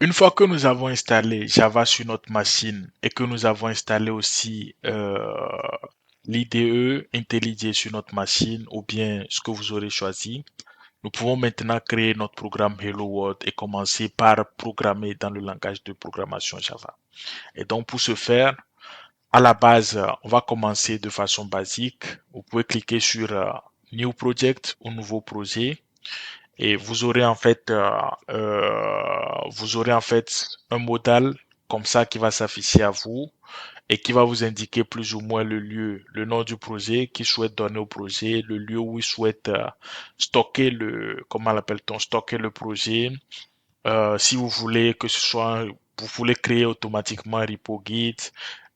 Une fois que nous avons installé Java sur notre machine et que nous avons installé aussi l'IDE IntelliJ sur notre machine ou bien ce que vous aurez choisi, nous pouvons maintenant créer notre programme Hello World et commencer par programmer dans le langage de programmation Java. Et donc pour ce faire, à la base, on va commencer de façon basique. Vous pouvez cliquer sur New Project ou Nouveau projet et vous aurez en fait un modal comme ça qui va s'afficher à vous et qui va vous indiquer plus ou moins le lieu, le nom du projet qu'il souhaite donner au projet, le lieu où il souhaite stocker comment l'appelle-t-on, stocker le projet. Si vous voulez que ce soit, vous voulez créer automatiquement un repo Git,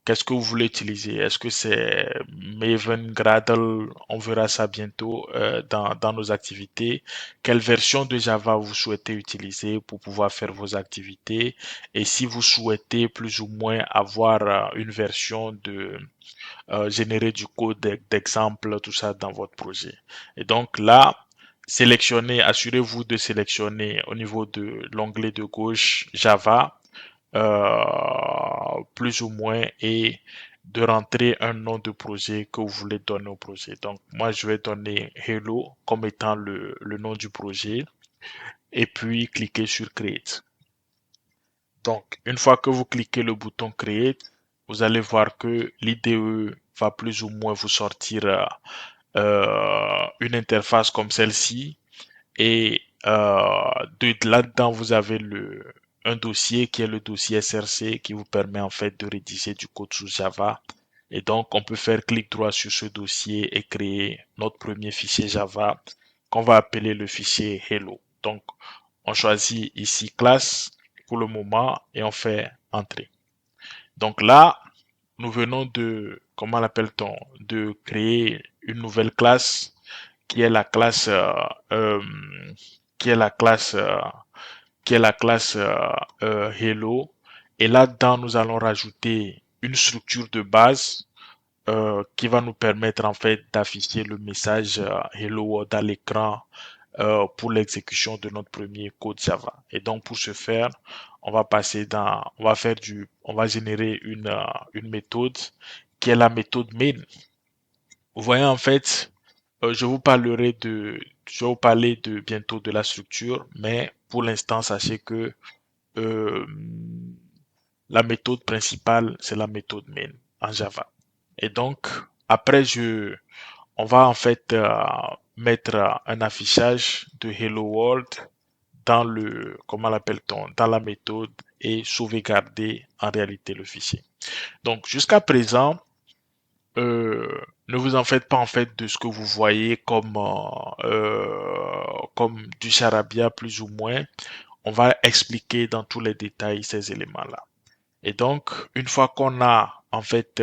qu'est-ce que vous voulez utiliser? Est-ce que c'est Maven, Gradle? On verra ça bientôt dans nos activités. Quelle version de Java vous souhaitez utiliser pour pouvoir faire vos activités? Et si vous souhaitez plus ou moins avoir une version de générer du code d'exemple, tout ça dans votre projet. Et donc là, sélectionnez, assurez-vous de sélectionner au niveau de l'onglet de gauche Java, plus ou moins, et de rentrer un nom de projet que vous voulez donner au projet. Donc moi, je vais donner Hello comme étant le nom du projet et puis cliquer sur Create. Donc, une fois que vous cliquez le bouton Create, vous allez voir que l'IDE va plus ou moins vous sortir une interface comme celle-ci. Et là-dedans, vous avez un dossier qui est le dossier SRC qui vous permet en fait de rédiger du code sous Java. Et donc, on peut faire clic droit sur ce dossier et créer notre premier fichier Java qu'on va appeler le fichier Hello. Donc, on choisit ici classe pour le moment et on fait entrée. Donc là, nous venons de, comment l'appelle-t-on, de créer une nouvelle classe qui est la classe, euh, qui est la classe, qui est la classe Hello. Et là-dedans, nous allons rajouter une structure de base qui va nous permettre en fait d'afficher le message Hello World à l'écran pour l'exécution de notre premier code Java. Et donc pour ce faire, on va générer une méthode qui est la méthode main. Vous voyez en fait, je vais vous parler de bientôt de la structure, mais pour l'instant sachez que euh, la méthode principale c'est la méthode main en Java. Et donc après on va en fait mettre un affichage de Hello World dans comment l'appelle-t-on, dans la méthode et sauvegarder en réalité le fichier. Donc jusqu'à présent, ne vous en faites pas en fait de ce que vous voyez comme du charabia plus ou moins. On va expliquer dans tous les détails ces éléments-là. Et donc, une fois qu'on a en fait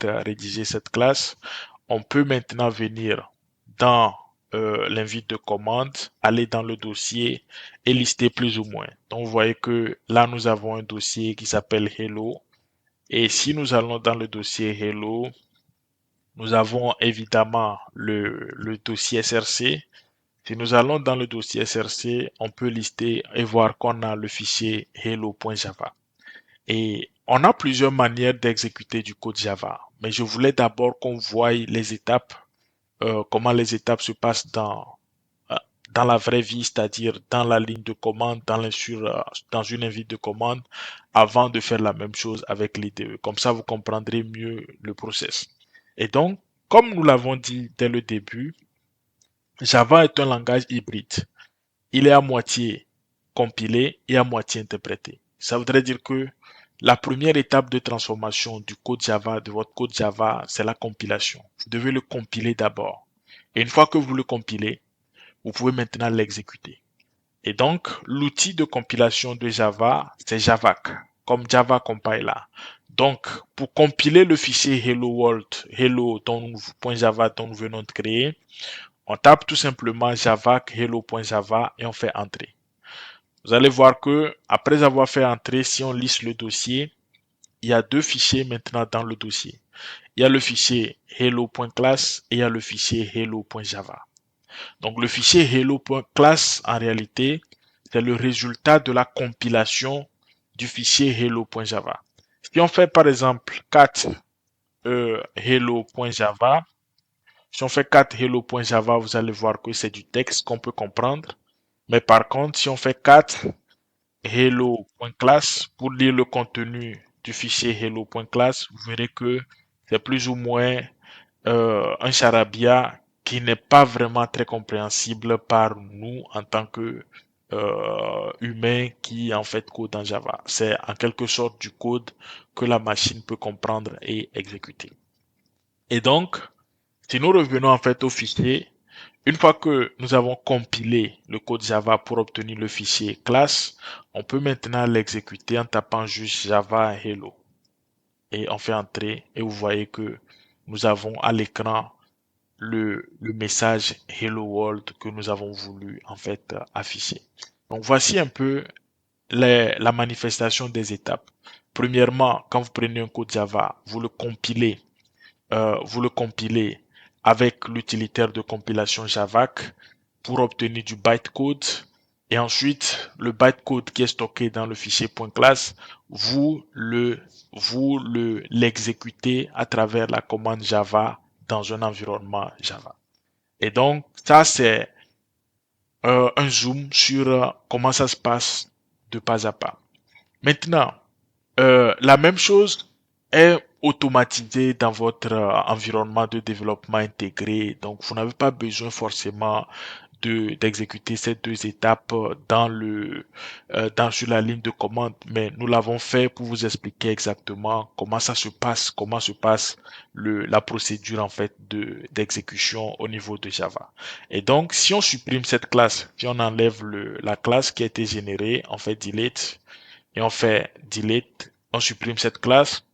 rédigé cette classe, on peut maintenant venir dans l'invite de commande, aller dans le dossier et lister plus ou moins. Donc, vous voyez que là, nous avons un dossier qui s'appelle Hello. Et si nous allons dans le dossier Hello, nous avons évidemment le dossier SRC. Si nous allons dans le dossier SRC, on peut lister et voir qu'on a le fichier hello.java. Et on a plusieurs manières d'exécuter du code Java, mais je voulais d'abord qu'on voie les étapes, comment les étapes se passent euh, dans la vraie vie, c'est-à-dire dans la ligne de commande, dans une invite de commande, avant de faire la même chose avec l'IDE. Comme ça, vous comprendrez mieux le process. Et donc, comme nous l'avons dit dès le début, Java est un langage hybride. Il est à moitié compilé et à moitié interprété. Ça voudrait dire que la première étape de transformation du code Java, de votre code Java, c'est la compilation. Vous devez le compiler d'abord. Et une fois que vous le compilez, vous pouvez maintenant l'exécuter. Et donc, l'outil de compilation de Java, c'est Javac, comme Java Compiler. Donc, pour compiler le fichier Hello World, hello.java dont nous venons de créer, on tape tout simplement javac hello.java et on fait entrer. Vous allez voir que après avoir fait entrer, si on liste le dossier, il y a deux fichiers maintenant dans le dossier. Il y a le fichier hello.class et il y a le fichier hello.java. Donc le fichier hello.class en réalité, c'est le résultat de la compilation du fichier hello.java. Si on fait par exemple cat hello.java, si on fait cat hello.java, vous allez voir que c'est du texte qu'on peut comprendre. Mais par contre, si on fait cat hello.class pour lire le contenu du fichier hello.class, vous verrez que c'est plus ou moins un charabia qui n'est pas vraiment très compréhensible par nous en tant que humains qui en fait code en Java. C'est en quelque sorte du code que la machine peut comprendre et exécuter. Et donc, si nous revenons en fait au fichier, une fois que nous avons compilé le code Java pour obtenir le fichier class, on peut maintenant l'exécuter en tapant juste Java Hello. Et on fait entrer et vous voyez que nous avons à l'écran le message Hello World que nous avons voulu en fait afficher. Donc voici un peu la manifestation des étapes. Premièrement, quand vous prenez un code Java, vous le compilez avec l'utilitaire de compilation Javac pour obtenir du bytecode. Et ensuite, le bytecode qui est stocké dans le fichier .class, l'exécutez à travers la commande Java dans un environnement Java. Et donc, ça, c'est un zoom sur comment ça se passe de pas à pas. Maintenant, la même chose est automatisée dans votre environnement de développement intégré. Donc, vous n'avez pas besoin forcément d'exécuter ces deux étapes sur la ligne de commande, mais nous l'avons fait pour vous expliquer exactement comment ça se passe, comment se passe la procédure en fait d'exécution au niveau de Java. Et donc, si on supprime cette classe, si on enlève la classe qui a été générée, on fait delete et on fait delete, on supprime cette classe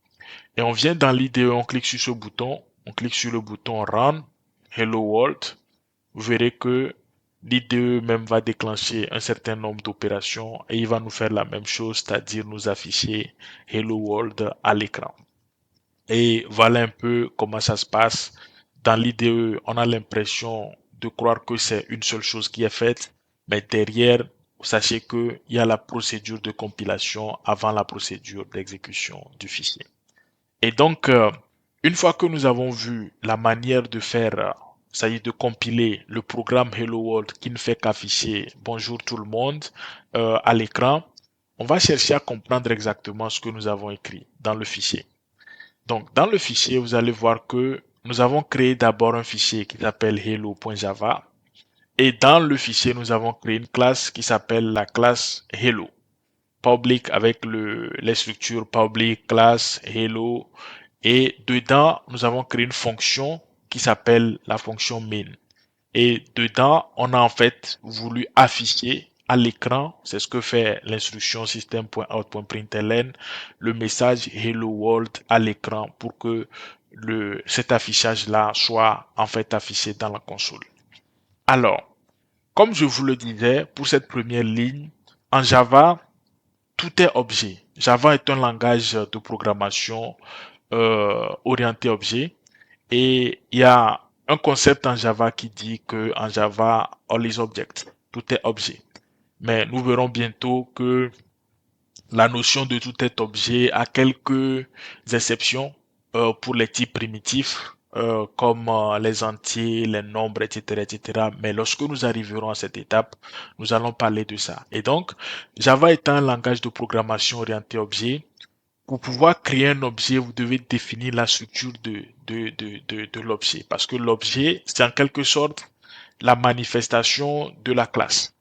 et on vient dans l'IDE, on clique sur ce bouton, on clique sur le bouton Run, Hello World. Vous verrez que l'IDE même va déclencher un certain nombre d'opérations et il va nous faire la même chose, c'est-à-dire nous afficher Hello World à l'écran. Et voilà un peu comment ça se passe. Dans l'IDE, on a l'impression de croire que c'est une seule chose qui est faite, mais derrière, sachez qu'il y a la procédure de compilation avant la procédure d'exécution du fichier. Et donc, une fois que nous avons vu la manière de faire, ça y est, de compiler le programme Hello World qui ne fait qu'afficher bonjour tout le monde à l'écran, on va chercher à comprendre exactement ce que nous avons écrit dans le fichier. Donc, dans le fichier, vous allez voir que nous avons créé d'abord un fichier qui s'appelle hello.java. Et dans le fichier, nous avons créé une classe qui s'appelle la classe hello. Public avec les structures public, class, hello. Et dedans, nous avons créé une fonction qui s'appelle la fonction main. Et dedans, on a en fait voulu afficher à l'écran, c'est ce que fait l'instruction system.out.println, le message hello world à l'écran pour que cet affichage-là soit en fait affiché dans la console. Alors, comme je vous le disais, pour cette première ligne, en Java, tout est objet. Java est un langage de programmation orienté objet. Et il y a un concept en Java qui dit que en Java, all is object. Tout est objet. Mais nous verrons bientôt que la notion de tout est objet a quelques exceptions pour les types primitifs comme les entiers, les nombres, etc., etc. Mais lorsque nous arriverons à cette étape, nous allons parler de ça. Et donc, Java est un langage de programmation orienté objet. Pour pouvoir créer un objet, vous devez définir la structure de l'objet. Parce que l'objet, c'est en quelque sorte la manifestation de la classe.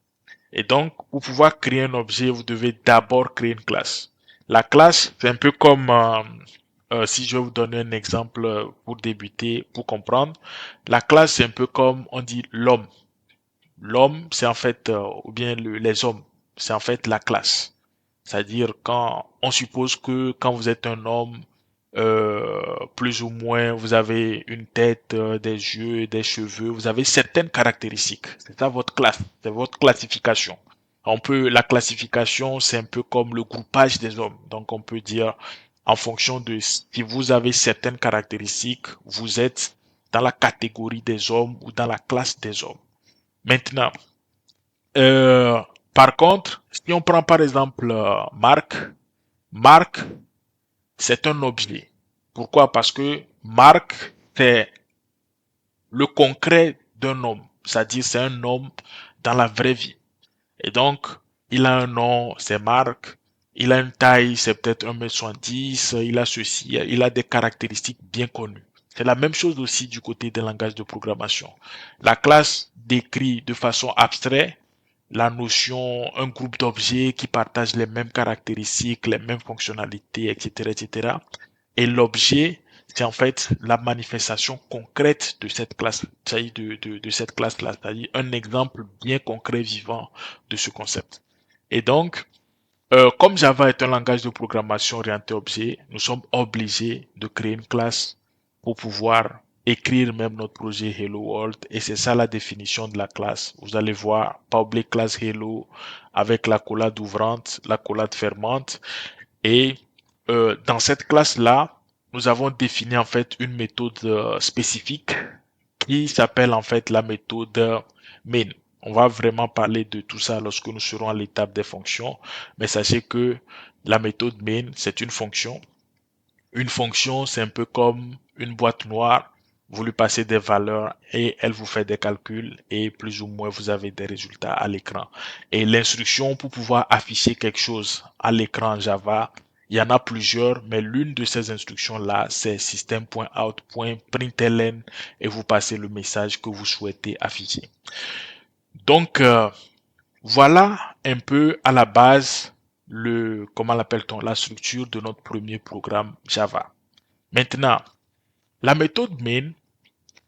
Et donc, pour pouvoir créer un objet, vous devez d'abord créer une classe. La classe, c'est un peu comme, si je vais vous donner un exemple pour débuter, pour comprendre, la classe, c'est un peu comme on dit l'homme. L'homme, c'est en fait, ou bien les hommes, c'est en fait la classe. C'est-à-dire quand on suppose que quand vous êtes un homme, plus ou moins, vous avez une tête, des yeux, des cheveux, vous avez certaines caractéristiques. C'est ça votre classe, c'est votre classification. La classification, c'est un peu comme le groupage des hommes. Donc on peut dire, en fonction de si vous avez certaines caractéristiques, vous êtes dans la catégorie des hommes ou dans la classe des hommes. Maintenant, euh, Par contre, si on prend par exemple Marc, Marc, c'est un objet. Pourquoi? Parce que Marc, c'est le concret d'un homme. C'est-à-dire, c'est un homme dans la vraie vie. Et donc, il a un nom, c'est Marc. Il a une taille, c'est peut-être 1,70 m. Il a ceci, il a des caractéristiques bien connues. C'est la même chose aussi du côté des langages de programmation. La classe décrit de façon abstraite la notion, un groupe d'objets qui partagent les mêmes caractéristiques, les mêmes fonctionnalités, etc., etc. Et l'objet, c'est en fait la manifestation concrète de cette classe, c'est-à-dire de cette classe-là, c'est-à-dire un exemple bien concret, vivant de ce concept. Et donc, comme Java est un langage de programmation orienté objet, nous sommes obligés de créer une classe pour pouvoir écrire même notre projet Hello World. Et c'est ça la définition de la classe. Vous allez voir, public class Hello avec la collade ouvrante, la collade fermante. Et dans cette classe-là, nous avons défini en fait une méthode spécifique qui s'appelle en fait la méthode main. On va vraiment parler de tout ça lorsque nous serons à l'étape des fonctions, mais sachez que la méthode main, c'est une fonction. Une fonction, c'est un peu comme une boîte noire. Vous lui passez des valeurs et elle vous fait des calculs et plus ou moins vous avez des résultats à l'écran. Et l'instruction pour pouvoir afficher quelque chose à l'écran Java, il y en a plusieurs, mais l'une de ces instructions-là, c'est system.out.println et vous passez le message que vous souhaitez afficher. Donc, voilà un peu à la base comment l'appelle-t-on, la structure de notre premier programme Java. Maintenant, la méthode main,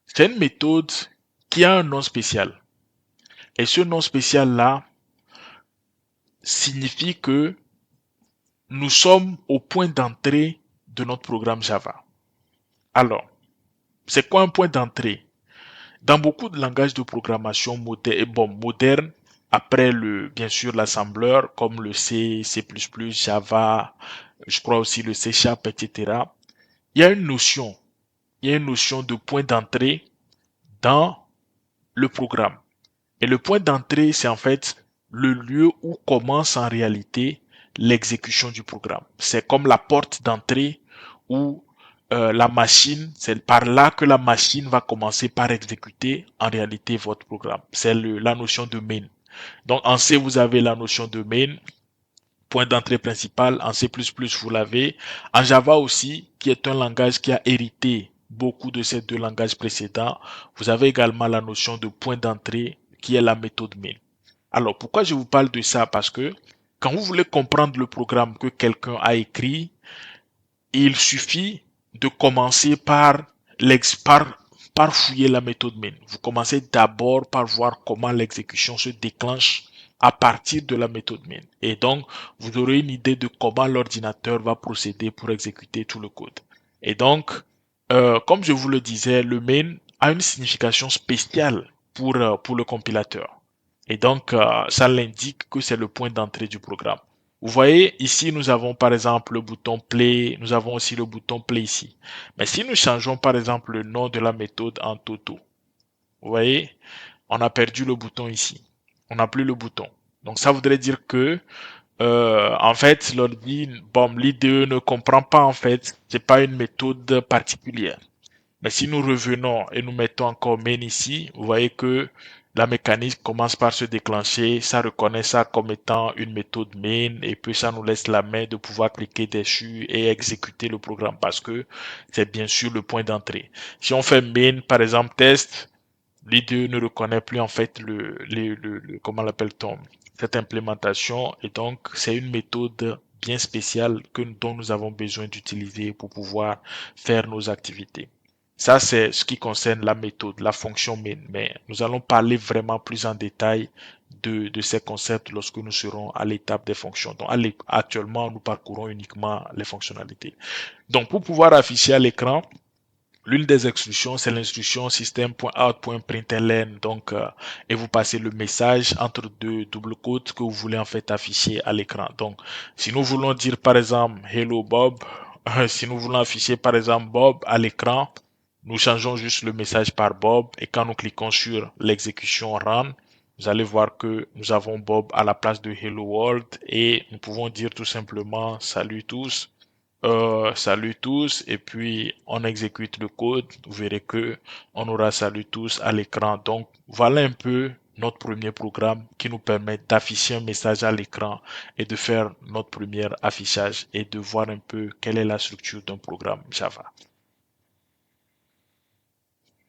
c'est une méthode qui a un nom spécial. Et ce nom spécial-là signifie que nous sommes au point d'entrée de notre programme Java. Alors, c'est quoi un point d'entrée? Dans beaucoup de langages de programmation modernes, après bien sûr l'assembleur, comme le C, C++, Java, je crois aussi le C Sharp, etc., il y a une notion, il y a une notion de point d'entrée dans le programme. Et le point d'entrée, c'est en fait le lieu où commence en réalité l'exécution du programme. C'est comme la porte d'entrée où la machine, c'est par là que la machine va commencer par exécuter en réalité votre programme. C'est la notion de main. Donc en C, vous avez la notion de main, point d'entrée principal. En C++, vous l'avez. En Java aussi, qui est un langage qui a hérité beaucoup de ces deux langages précédents, vous avez également la notion de point d'entrée qui est la méthode main. Alors, pourquoi je vous parle de ça? Parce que quand vous voulez comprendre le programme que quelqu'un a écrit, il suffit de commencer par fouiller la méthode main. Vous commencez d'abord par voir comment l'exécution se déclenche à partir de la méthode main. Et donc, vous aurez une idée de comment l'ordinateur va procéder pour exécuter tout le code. Et donc, comme je vous le disais, le main a une signification spéciale pour le compilateur. Et donc, ça l'indique que c'est le point d'entrée du programme. Vous voyez, ici, nous avons par exemple le bouton play, nous avons aussi le bouton play ici. Mais si nous changeons par exemple le nom de la méthode en Toto, vous voyez, on a perdu le bouton ici. On n'a plus le bouton. Donc ça voudrait dire que, en fait, l'IDE ne comprend pas en fait, c'est pas une méthode particulière. Mais si nous revenons et nous mettons encore main ici, vous voyez que la mécanique commence par se déclencher, ça reconnaît ça comme étant une méthode main et puis ça nous laisse la main de pouvoir cliquer dessus et exécuter le programme parce que c'est bien sûr le point d'entrée. Si on fait main par exemple test, l'IDE ne reconnaît plus en fait comment l'appelle-t-on, cette implémentation et donc c'est une méthode bien spéciale dont nous avons besoin d'utiliser pour pouvoir faire nos activités. Ça, c'est ce qui concerne la méthode, la fonction main. Mais nous allons parler vraiment plus en détail de ces concepts lorsque nous serons à l'étape des fonctions. Donc, actuellement, nous parcourons uniquement les fonctionnalités. Donc, pour pouvoir afficher à l'écran, l'une des instructions, c'est l'instruction system.out.println. Donc, et vous passez le message entre deux double quotes que vous voulez en fait afficher à l'écran. Donc, si nous voulons dire par exemple Hello Bob, si nous voulons afficher par exemple Bob à l'écran, nous changeons juste le message par Bob et quand nous cliquons sur l'exécution Run, vous allez voir que nous avons Bob à la place de Hello World et nous pouvons dire tout simplement salut tous, et puis on exécute le code. Vous verrez que on aura salut tous à l'écran. Donc voilà un peu notre premier programme qui nous permet d'afficher un message à l'écran et de faire notre premier affichage et de voir un peu quelle est la structure d'un programme Java.